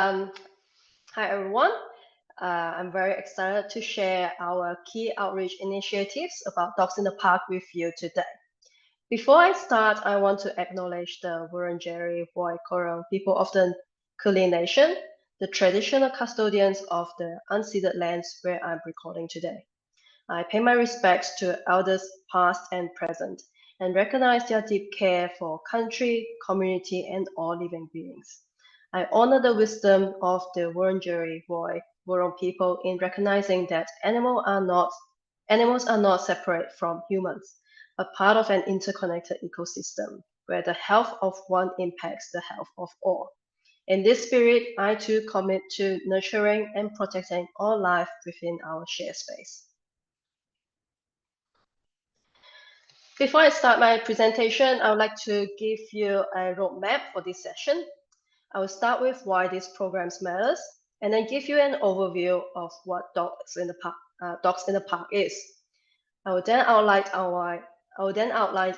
Um, Hi, everyone. I'm very excited to share our key outreach initiatives about dogs in the park with you today. Before I start, I want to acknowledge the Wurundjeri Woiwurrung people of the Kulin Nation, the traditional custodians of the unceded lands where I'm recording today. I pay my respects to elders past and present and recognize their deep care for country, community, and all living beings. I honor the wisdom of the Wurundjeri Wurrung people in recognizing that animals are not separate from humans, but part of an interconnected ecosystem where the health of one impacts the health of all. In this spirit, I too commit to nurturing and protecting all life within our shared space. Before I start my presentation, I would like to give you a roadmap for this session. I will start with why these programs matters, and then give you an overview of what Dogs in the Park is. I will then outline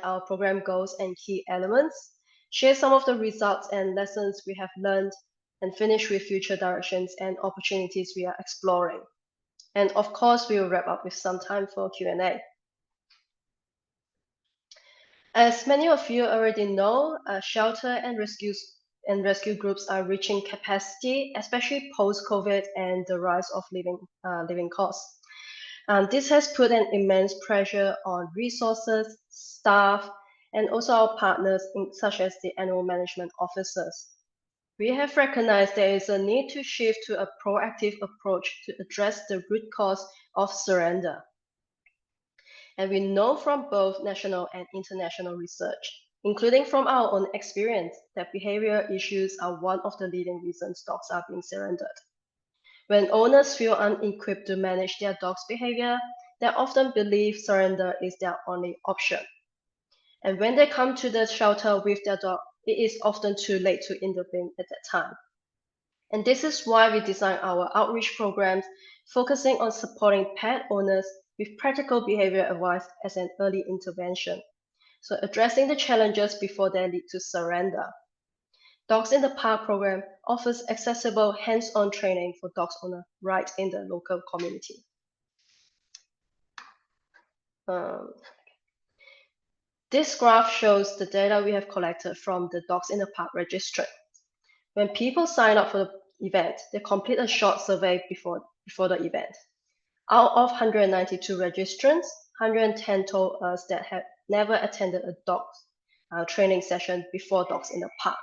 our program goals and key elements, share some of the results and lessons we have learned, and finish with future directions and opportunities we are exploring. And of course, we will wrap up with some time for Q&A. As many of you already know, shelter and rescue groups are reaching capacity, especially post-COVID and the rise of living costs. This has put an immense pressure on resources, staff, and also our partners, such as the animal management officers. We have recognized there is a need to shift to a proactive approach to address the root cause of surrender. And we know from both national and international research, including from our own experience, that behavioral issues are one of the leading reasons dogs are being surrendered. When owners feel unequipped to manage their dog's behavior, they often believe surrender is their only option. And when they come to the shelter with their dog, it is often too late to intervene at that time. And this is why we design our outreach programs, focusing on supporting pet owners with practical behavior advice as an early intervention. So addressing the challenges before they lead to surrender. Dogs in the Park program offers accessible hands-on training for dog owners right in the local community. This graph shows the data we have collected from the Dogs in the Park registry. When people sign up for the event, they complete a short survey before the event. Out of 192 registrants, 110 told us that had never attended a dog training session before Dogs in the Park,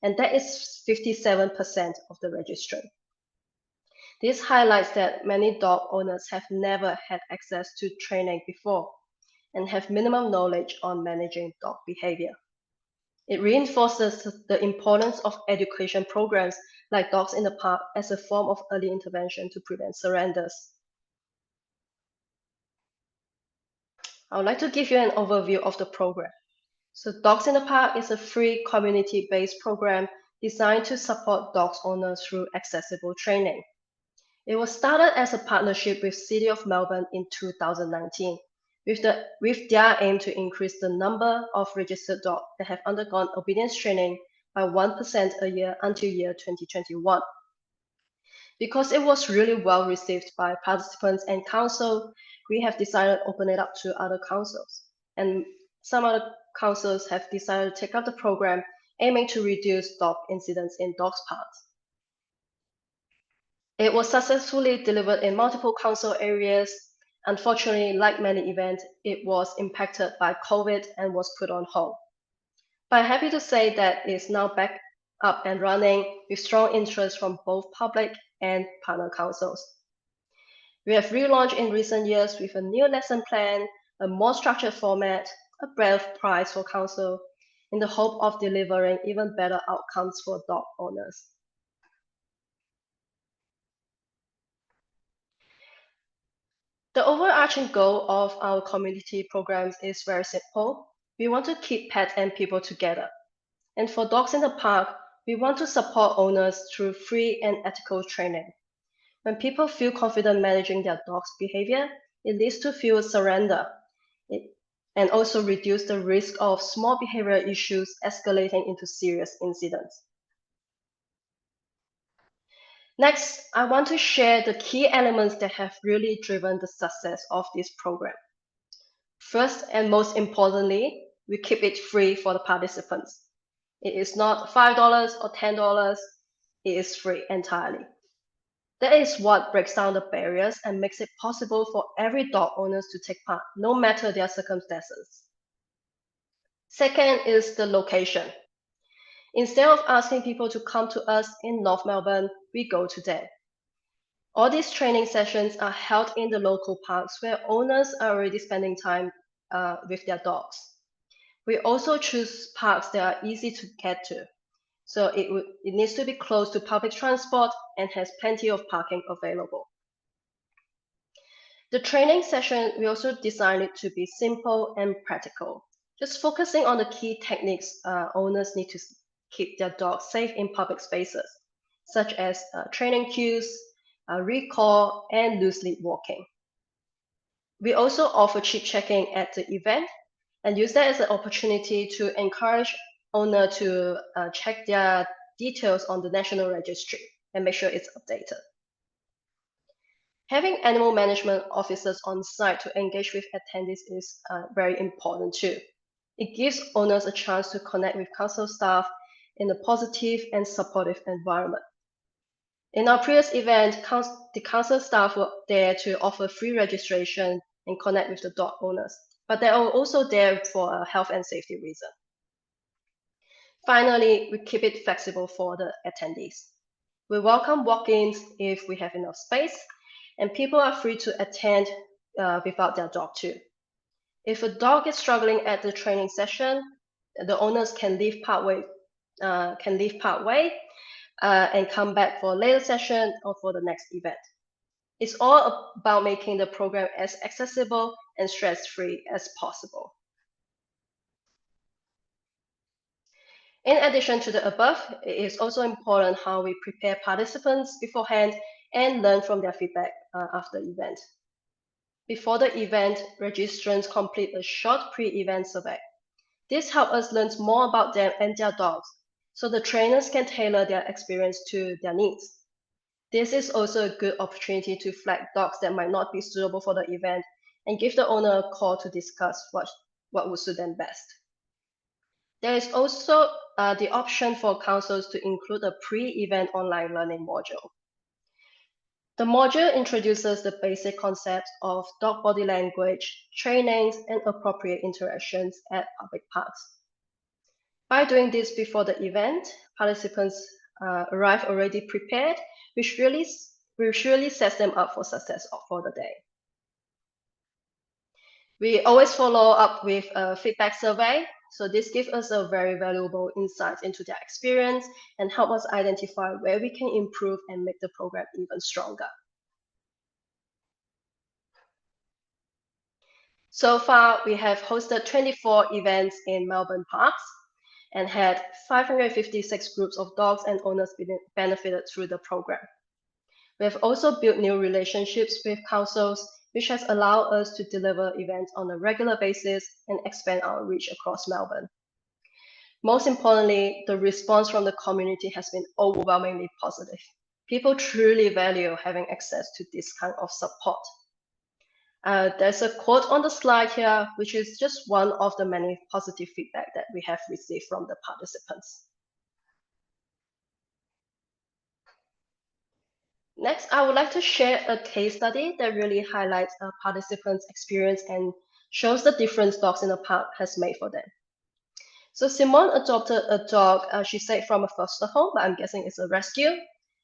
and that is 57% of the registrant. This highlights that many dog owners have never had access to training before and have minimum knowledge on managing dog behavior. It reinforces the importance of education programs like Dogs in the Park as a form of early intervention to prevent surrenders. I would like to give you an overview of the program. So Dogs in the Park is a free community-based program designed to support dog owners through accessible training. It was started as a partnership with City of Melbourne in 2019, with their aim to increase the number of registered dogs that have undergone obedience training by 1% a year until year 2021. Because it was really well received by participants and council, we have decided to open it up to other councils. And some other councils have decided to take up the program, aiming to reduce dog incidents in dogs parks. It was successfully delivered in multiple council areas. Unfortunately, like many events, it was impacted by COVID and was put on hold. But I'm happy to say that it's now back up and running with strong interest from both public and partner councils. We have relaunched in recent years with a new lesson plan, a more structured format, a brand prize for council, in the hope of delivering even better outcomes for dog owners. The overarching goal of our community programs is very simple. We want to keep pets and people together. And for Dogs in the Park, we want to support owners through free and ethical training. When people feel confident managing their dog's behavior, it leads to fewer surrender and also reduce the risk of small behavioral issues escalating into serious incidents. Next, I want to share the key elements that have really driven the success of this program. First and most importantly, we keep it free for the participants. It is not $5 or $10, it is free entirely. That is what breaks down the barriers and makes it possible for every dog owners to take part, no matter their circumstances. Second is the location. Instead of asking people to come to us in North Melbourne, we go to them. All these training sessions are held in the local parks where owners are already spending time with their dogs. We also choose parks that are easy to get to. So it needs to be close to public transport and has plenty of parking available. The training session, we also designed it to be simple and practical, just focusing on the key techniques owners need to keep their dogs safe in public spaces, such as training cues, recall, and loose lead walking. We also offer chip checking at the event and use that as an opportunity to encourage owner to check their details on the national registry and make sure it's updated. Having animal management officers on site to engage with attendees is very important too. It gives owners a chance to connect with council staff in a positive and supportive environment. In our previous event, the council staff were there to offer free registration and connect with the dog owners, but they are also there for a health and safety reason. Finally, we keep it flexible for the attendees. We welcome walk-ins if we have enough space, and people are free to attend without their dog too. If a dog is struggling at the training session, the owners can leave partway and come back for a later session or for the next event. It's all about making the program as accessible and stress-free as possible. In addition to the above, it is also important how we prepare participants beforehand and learn from their feedback after the event. Before the event, registrants complete a short pre-event survey. This helps us learn more about them and their dogs, so the trainers can tailor their experience to their needs. This is also a good opportunity to flag dogs that might not be suitable for the event and give the owner a call to discuss what would suit them best. There is also the option for councils to include a pre-event online learning module. The module introduces the basic concepts of dog body language, trainings, and appropriate interactions at public parks. By doing this before the event, participants arrive already prepared, which really sets them up for success for the day. We always follow up with a feedback survey. So this gives us a very valuable insight into their experience and help us identify where we can improve and make the program even stronger. So far, we have hosted 24 events in Melbourne parks and had 556 groups of dogs and owners benefited through the program. We have also built new relationships with councils, which has allowed us to deliver events on a regular basis and expand our reach across Melbourne. Most importantly, the response from the community has been overwhelmingly positive. People truly value having access to this kind of support. There's a quote on the slide here, which is just one of the many positive feedback that we have received from the participants. Next, I would like to share a case study that really highlights a participant's experience and shows the difference dogs in the park has made for them. So Simone adopted a dog, she said, from a foster home, but I'm guessing it's a rescue.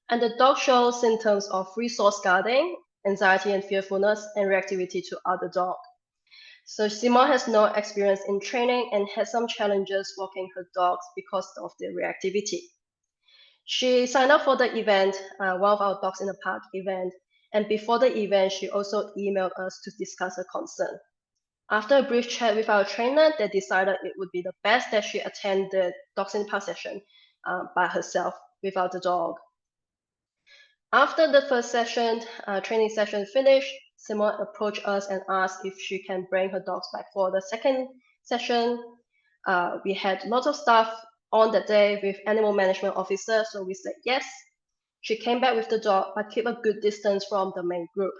And the dog shows symptoms of resource guarding, anxiety and fearfulness, and reactivity to other dogs. So Simone has no experience in training and has some challenges walking her dogs because of the reactivity. She signed up for the event, one of our Dogs in the Park event, and before the event, she also emailed us to discuss her concern. After a brief chat with our trainer, they decided it would be the best that she attend the Dogs in the Park session by herself without the dog. After the first session, training session finished, Simone approached us and asked if she can bring her dogs back for the second session. We had lots of staff on that day with animal management officer, so we said yes. She came back with the dog, but keep a good distance from the main group.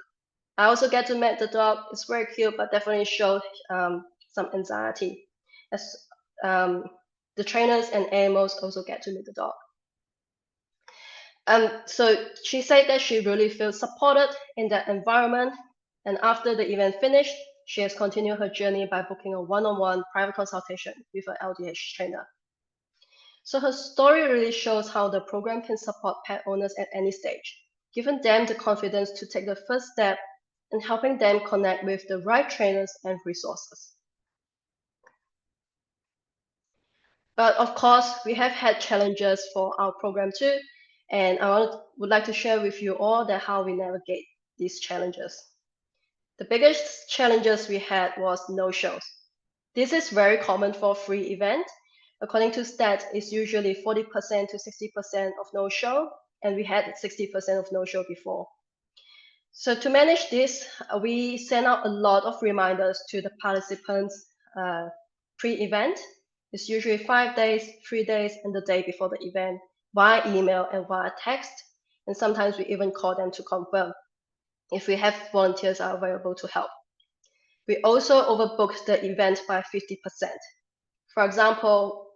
I also get to meet the dog. It's very cute, but definitely showed some anxiety, as the trainers and animals also get to meet the dog. So she said that she really feels supported in that environment. And after the event finished, she has continued her journey by booking a one-on-one private consultation with an LDH trainer. So her story really shows how the program can support pet owners at any stage, giving them the confidence to take the first step and helping them connect with the right trainers and resources. But of course, we have had challenges for our program too, and would like to share with you all that how we navigate these challenges. The biggest challenges we had was no-shows. This is very common for free event. According to stats, it's usually 40% to 60% of no-show, and we had 60% of no-show before. So to manage this, we sent out a lot of reminders to the participants pre-event. It's usually 5 days, 3 days, and the day before the event via email and via text. And sometimes we even call them to confirm if we have volunteers are available to help. We also overbooked the event by 50%. For example,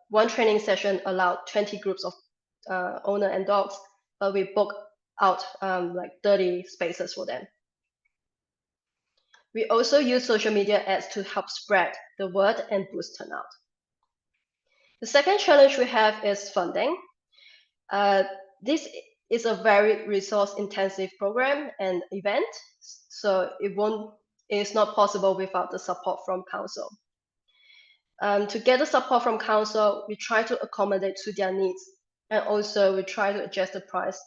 one training session allowed 20 groups of owner and dogs, but we booked out like 30 spaces for them. We also use social media ads to help spread the word and boost turnout. The second challenge we have is funding. This is a very resource-intensive program and event, so it's not possible without the support from council. To get the support from council, we try to accommodate to their needs, and also we try to adjust the price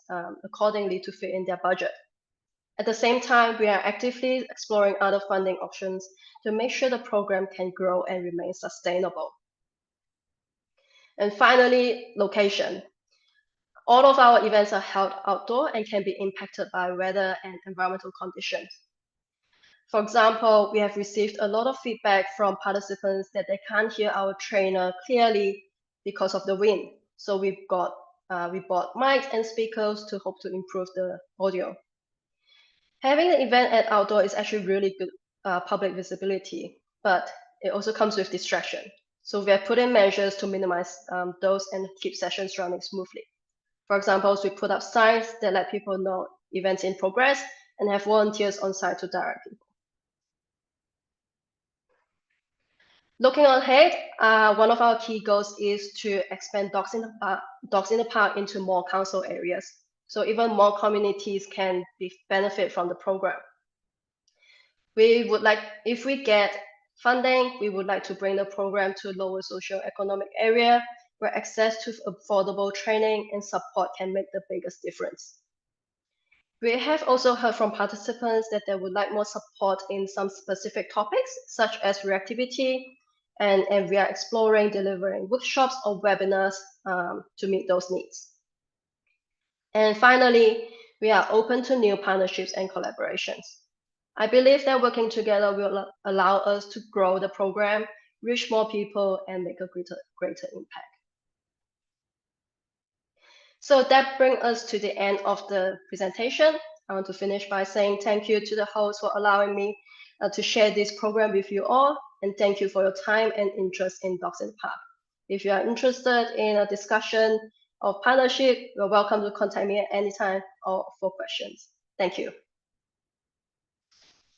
accordingly to fit in their budget. At the same time, we are actively exploring other funding options to make sure the program can grow and remain sustainable. And finally, location. All of our events are held outdoor and can be impacted by weather and environmental conditions. For example, we have received a lot of feedback from participants that they can't hear our trainer clearly because of the wind. So we bought mics and speakers to hope to improve the audio. Having an event at outdoor is actually really good public visibility, but it also comes with distraction. So we have put in measures to minimize those and keep sessions running smoothly. For example, we put up signs that let people know events in progress and have volunteers on site to direct people. Looking ahead, one of our key goals is to expand Dogs in the Park into more council areas, so even more communities can benefit from the program. We would like, if we get funding, we would like to bring the program to lower socioeconomic area where access to affordable training and support can make the biggest difference. We have also heard from participants that they would like more support in some specific topics, such as reactivity, and we are exploring delivering workshops or webinars to meet those needs. And finally, we are open to new partnerships and collaborations. I believe that working together will allow us to grow the program, reach more people, and make a greater impact. So that brings us to the end of the presentation. I want to finish by saying thank you to the host for allowing me to share this program with you all, and thank you for your time and interest in Dogs in the Park. If you are interested in a discussion of partnership, you're welcome to contact me at any time or for questions. Thank you.